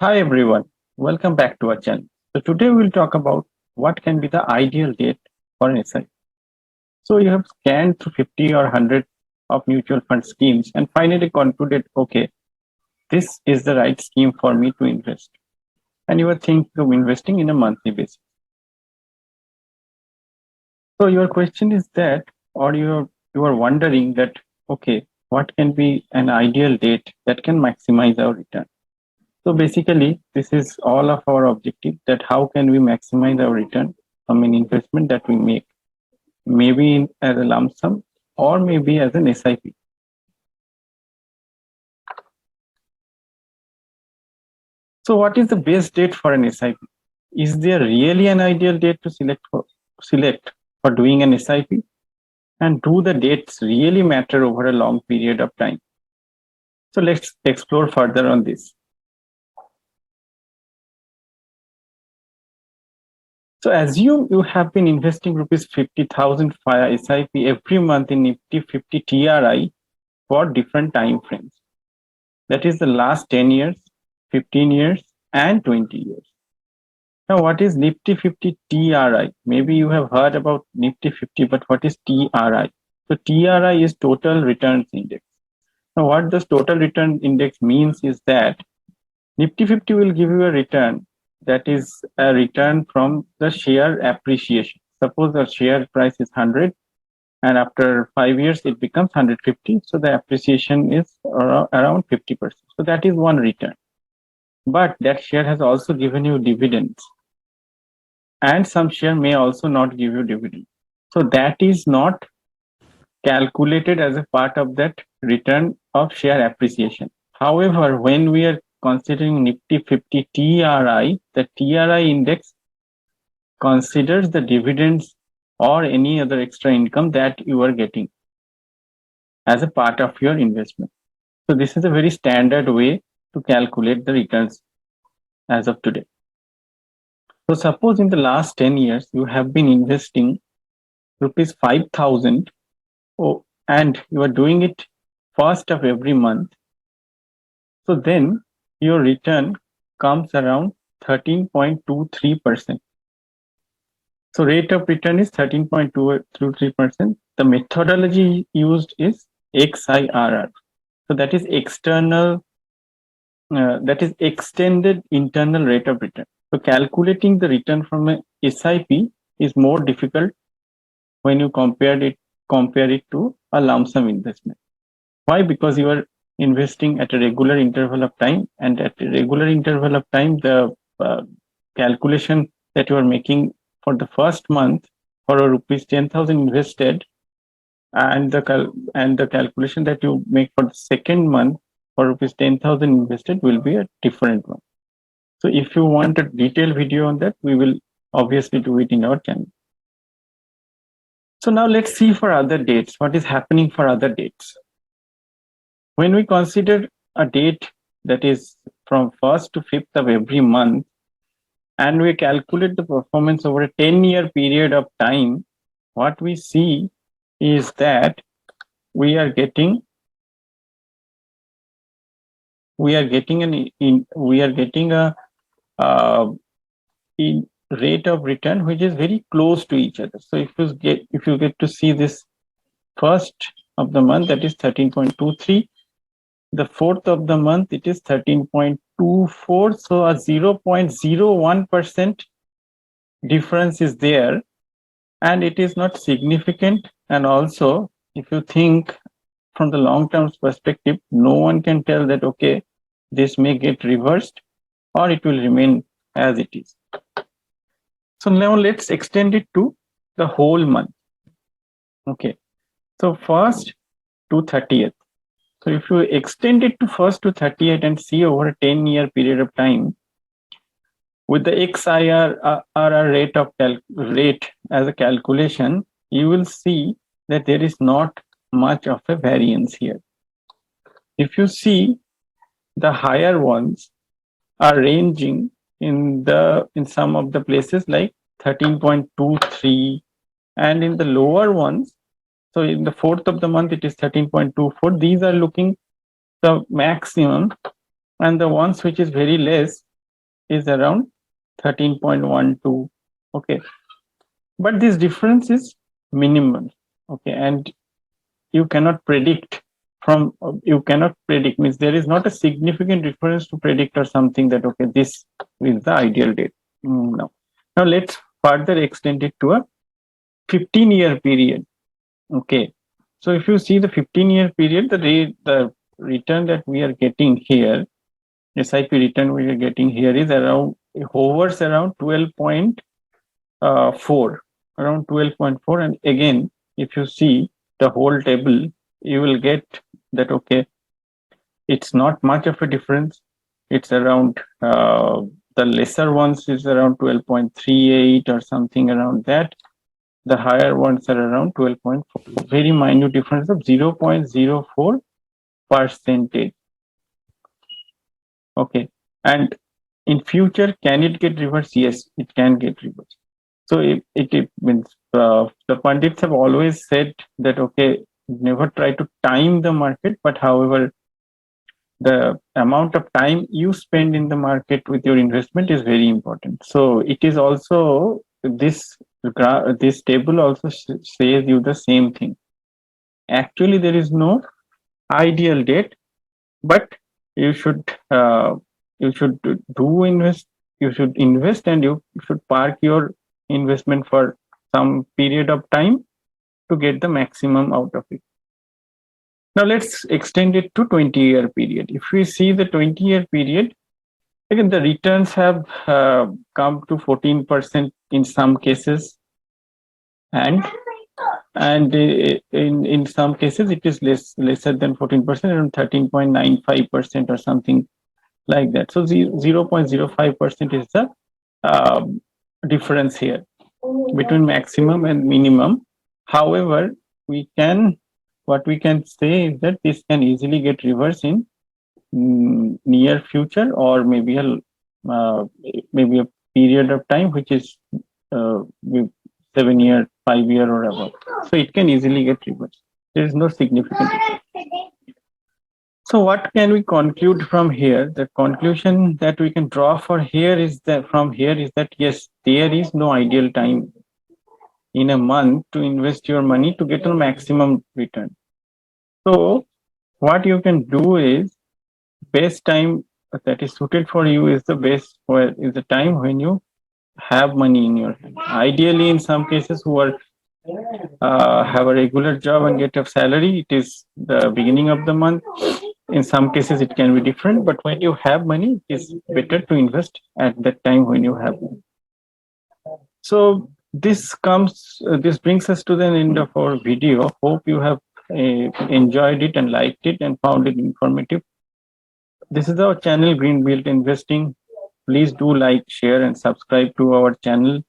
Hi everyone, welcome back to our channel. So today we'll talk about what can be the ideal date for an SIP. So you have scanned through 50 or 100 of mutual fund schemes and finally concluded, okay, this is the right scheme for me to invest. And you are thinking of investing in a monthly basis. So your question is that, or you are wondering that, okay, what can be an ideal date that can maximize our return? So basically, this is all of our objective, that how can we maximize our return from an investment that we make, maybe as a lump sum or maybe as an SIP. So what is the best date for an SIP? Is there really an ideal date to select for doing an SIP? And do the dates really matter over a long period of time? So let's explore further on this. So assume you have been investing rupees 50,000 via SIP every month in Nifty 50 TRI for different time frames. That is the last 10 years, 15 years, and 20 years. Now, what is Nifty 50 TRI? Maybe you have heard about Nifty 50, but what is TRI? So TRI is Total Returns Index. Now, what this Total Return Index means is that Nifty 50 will give you a return that is a return from the share appreciation. Suppose the share price is 100 and after 5 years it becomes 150. So the appreciation is around 50%. So that is one return. But that share has also given you dividends. And some share may also not give you dividend. So that is not calculated as a part of that return of share appreciation. However, when we are considering Nifty 50 TRI, the TRI index considers the dividends or any other extra income that you are getting as a part of your investment. So this is a very standard way to calculate the returns as of today. So suppose in the last 10 years, you have been investing rupees 5,000 and you are doing it first of every month. So then your return comes around 13.23%. So rate of return is 13.23%. The methodology used is XIRR. So that is extended internal rate of return. So calculating the return from a SIP is more difficult when you compare it to a lump sum investment. Why? Because you are investing at a regular interval of time, and at a regular interval of time, the calculation that you are making for the first month for a rupees 10,000 invested, and the calculation that you make for the second month for rupees 10,000 invested will be a different one. So if you want a detailed video on that, we will obviously do it in our channel. So now let's see for other dates, what is happening for other dates. When we consider a date that is from 1st to 5th of every month, and we calculate the performance over a 10-year period of time, what we see is that we are getting a rate of return which is very close to each other. So if you get to see this first of the month, that is 13.23. The 4th of the month, it is 13.24. So a 0.01% difference is there, and it is not significant. And also, if you think from the long-term perspective, no one can tell that, okay, this may get reversed or it will remain as it is. So now let's extend it to the whole month. Okay, so 1st to 30th. So if you extend it to 1st to 30th and see over a 10-year period of time, with the XIRR rate as a calculation, you will see that there is not much of a variance here. If you see, the higher ones are ranging in some of the places like 13.23, and in the lower ones, so in the 4th of the month it is 13.24. These are looking the maximum, and the ones which is very less is around 13.12. Okay, but this difference is minimal. Okay, and you cannot predict means there is not a significant difference to predict or something that okay, this is the ideal date. No. Now let's further extend it to a 15-year period. Okay, so if you see the 15-year period, the return that we are getting here, SIP return we are getting here is around, hovers around 12.4, around 12.4. And again, if you see the whole table, you will get that okay, it's not much of a difference. It's around the lesser ones is around 12.38 or something around that. The higher ones are around 12.4. Very minute difference of 0.04 percentage. Okay, and in future, can it get reversed? Yes, it can get reversed. So it means the pundits have always said that okay, never try to time the market, but however, the amount of time you spend in the market with your investment is very important. So it is also this table also says you the same thing. Actually, there is no ideal date, but you should do invest. You should invest, and you should park your investment for some period of time to get the maximum out of it. Now let's extend it to 20-year period. If we see the 20-year period, again the returns have come to 14% in some cases, and in some cases it is lesser than 14%, around 13.95% or something like that. So 0.05% is the difference here between maximum and minimum. However, what we can say is that this can easily get reversed in near future, or maybe a period of time which is 7 year, 5 year or above. So it can easily get reversed. There is no significant difference. So what can we conclude from here? The conclusion that we can draw is that yes, there is no ideal time in a month to invest your money to get a maximum return. So what you can do is, best time that is suited for you is the time when you have money in your hand. Ideally, in some cases who are have a regular job and get a salary, it is the beginning of the month. In some cases, it can be different, but when you have money, it is better to invest at that time when you have money. So this brings us to the end of our video. Hope you have enjoyed it and liked it and found it informative. This is our channel, Green Belt Investing. Please do like, share, and subscribe to our channel.